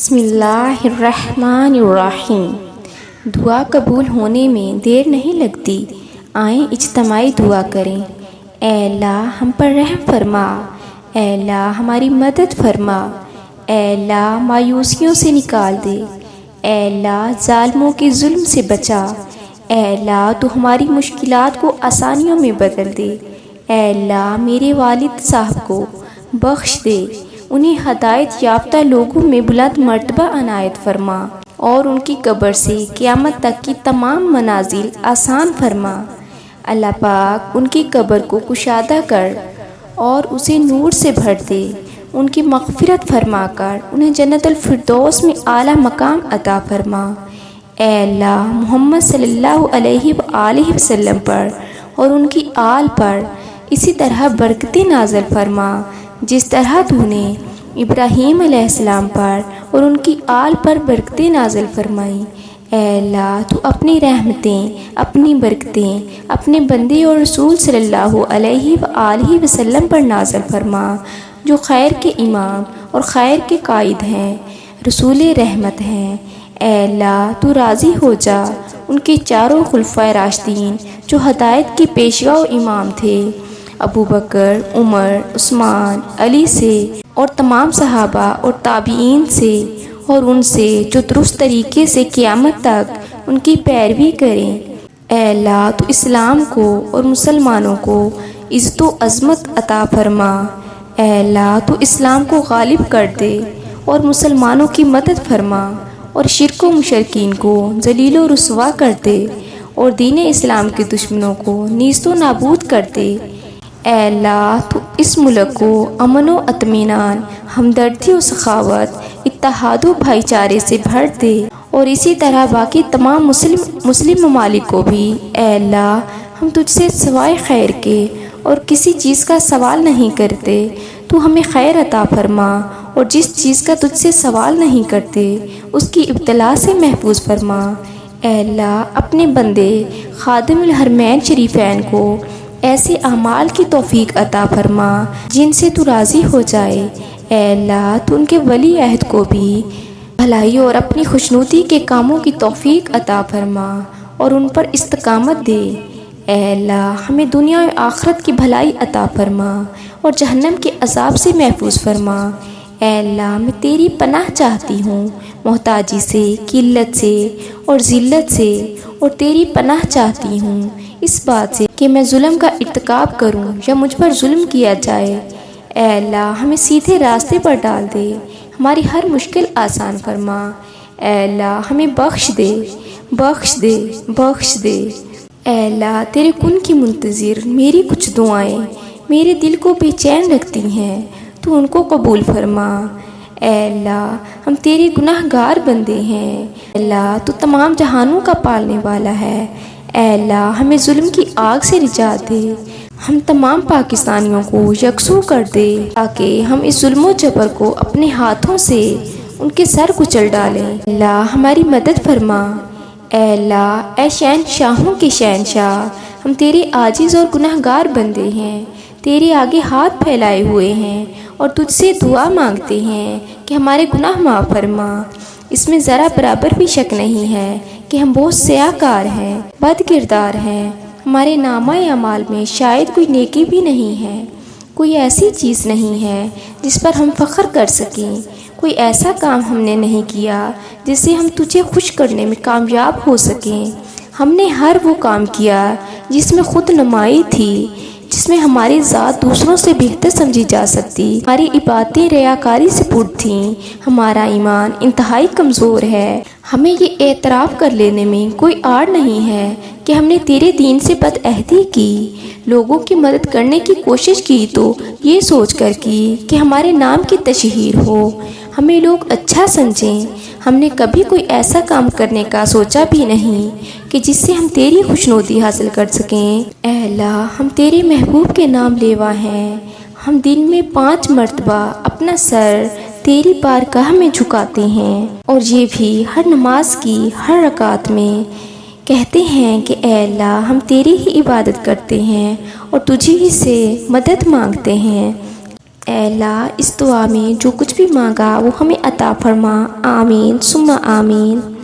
بسم اللہ الرحمن الرحیم۔ دعا قبول ہونے میں دیر نہیں لگتی، آئیں اجتماعی دعا کریں۔ اے اللہ ہم پر رحم فرما، اے اللہ ہماری مدد فرما، اے اللہ مایوسیوں سے نکال دے، اے اللہ ظالموں کے ظلم سے بچا، اے اللہ تو ہماری مشکلات کو آسانیوں میں بدل دے، اے اللہ میرے والد صاحب کو بخش دے، انہیں ہدایت یافتہ لوگوں میں بلند مرتبہ عنایت فرما اور ان کی قبر سے قیامت تک کی تمام منازل آسان فرما۔ اللہ پاک ان کی قبر کو کشادہ کر اور اسے نور سے بھر دے، ان کی مغفرت فرما کر انہیں جنت الفردوس میں اعلیٰ مقام عطا فرما۔ اے اللہ محمد صلی اللہ علیہ وآلہ وسلم پر اور ان کی آل پر اسی طرح برکتیں نازل فرما جس طرح تو نے ابراہیم علیہ السلام پر اور ان کی آل پر برکتیں نازل فرمائیں۔ اے اللہ تو اپنی رحمتیں، اپنی برکتیں اپنے بندے اور رسول صلی اللہ علیہ وآلہ وسلم پر نازل فرما، جو خیر کے امام اور خیر کے قائد ہیں، رسول رحمت ہیں۔ اے اللہ تو راضی ہو جا ان کے چاروں خلفائے راشدین جو ہدایت کے پیشوا و امام تھے، ابو بکر، عمر، عثمان، علی سے، اور تمام صحابہ اور تابعین سے، اور ان سے جو درست طریقے سے قیامت تک ان کی پیروی کریں۔ اے اللہ تو اسلام کو اور مسلمانوں کو عزت و عظمت عطا فرما۔ اے اللہ تو اسلام کو غالب کر دے اور مسلمانوں کی مدد فرما، اور شرک و مشرکین کو ذلیل و رسوا کر دے اور دین اسلام کے دشمنوں کو نیست و نابود کر دے۔ اے اللہ تو اس ملک کو امن و اطمینان، ہمدردی و سخاوت، اتحاد و بھائی چارے سے بھر دے، اور اسی طرح باقی تمام مسلم ممالک کو بھی۔ اے اللہ ہم تجھ سے سوائے خیر کے اور کسی چیز کا سوال نہیں کرتے، تو ہمیں خیر عطا فرما، اور جس چیز کا تجھ سے سوال نہیں کرتے اس کی ابتلا سے محفوظ فرما۔ اے اللہ اپنے بندے خادم الحرمین شریفین کو ایسے اعمال کی توفیق عطا فرما جن سے تو راضی ہو جائے۔ اے اللہ تو ان کے ولی عہد کو بھی بھلائی اور اپنی خوشنودی کے کاموں کی توفیق عطا فرما اور ان پر استقامت دے۔ اے اللہ ہمیں دنیا و آخرت کی بھلائی عطا فرما اور جہنم کے عذاب سے محفوظ فرما۔ اے اللہ میں تیری پناہ چاہتی ہوں، محتاجی سے، قلت سے اور ذلت سے، اور تیری پناہ چاہتی ہوں اس بات سے کہ میں ظلم کا ارتکاب کروں یا مجھ پر ظلم کیا جائے۔ اے اللہ ہمیں سیدھے راستے پر ڈال دے، ہماری ہر مشکل آسان فرما۔ اے اللہ ہمیں بخش دے، بخش دے، بخش دے۔ اے اللہ تیرے کن کی منتظر میری کچھ دعائیں میرے دل کو بے چین رکھتی ہیں، تو ان کو قبول فرما۔ اے اللہ ہم تیرے گناہ گار بندے ہیں، اے اللہ تو تمام جہانوں کا پالنے والا ہے۔ اے اللہ ہمیں ظلم کی آگ سے نجات دے، ہم تمام پاکستانیوں کو یکسو کر دے تاکہ ہم اس ظلم و جبر کو اپنے ہاتھوں سے ان کے سر کچل ڈالیں۔ اے اللہ ہماری مدد فرما۔ اے اللہ اے شہنشاہوں کے شہنشاہ، ہم تیرے عاجز اور گناہ گار بندے ہیں، تیرے آگے ہاتھ پھیلائے ہوئے ہیں اور تجھ سے دعا مانگتے ہیں کہ ہمارے گناہ معاف فرما۔ اس میں ذرا برابر بھی شک نہیں ہے کہ ہم بہت سیاہ کار ہیں، بد کردار ہیں، ہمارے نامہ اعمال میں شاید کوئی نیکی بھی نہیں ہے، کوئی ایسی چیز نہیں ہے جس پر ہم فخر کر سکیں، کوئی ایسا کام ہم نے نہیں کیا جس سے ہم تجھے خوش کرنے میں کامیاب ہو سکیں۔ ہم نے ہر وہ کام کیا جس میں خود نمائی تھی، جس میں ہماری ذات دوسروں سے بہتر سمجھی جا سکتی، ہماری عبادتیں ریاکاری سے پُر تھیں، ہمارا ایمان انتہائی کمزور ہے۔ ہمیں یہ اعتراف کر لینے میں کوئی آڑ نہیں ہے کہ ہم نے تیرے دین سے بد عہدی کی، لوگوں کی مدد کرنے کی کوشش کی تو یہ سوچ کر کی کہ ہمارے نام کی تشہیر ہو، ہمیں لوگ اچھا سمجھیں۔ ہم نے کبھی کوئی ایسا کام کرنے کا سوچا بھی نہیں کہ جس سے ہم تیری خوشنودی حاصل کر سکیں۔ اے اللہ ہم تیرے محبوب کے نام لیوا ہیں، ہم دن میں 5 مرتبہ اپنا سر تیری بارگاہ میں جھکاتے ہیں، اور یہ بھی ہر نماز کی ہر رکعت میں کہتے ہیں کہ اے اللہ ہم تیری ہی عبادت کرتے ہیں اور تجھی ہی سے مدد مانگتے ہیں۔ اے اللہ اس دعا میں جو کچھ بھی مانگا وہ ہمیں عطا فرما، آمین ثم آمین۔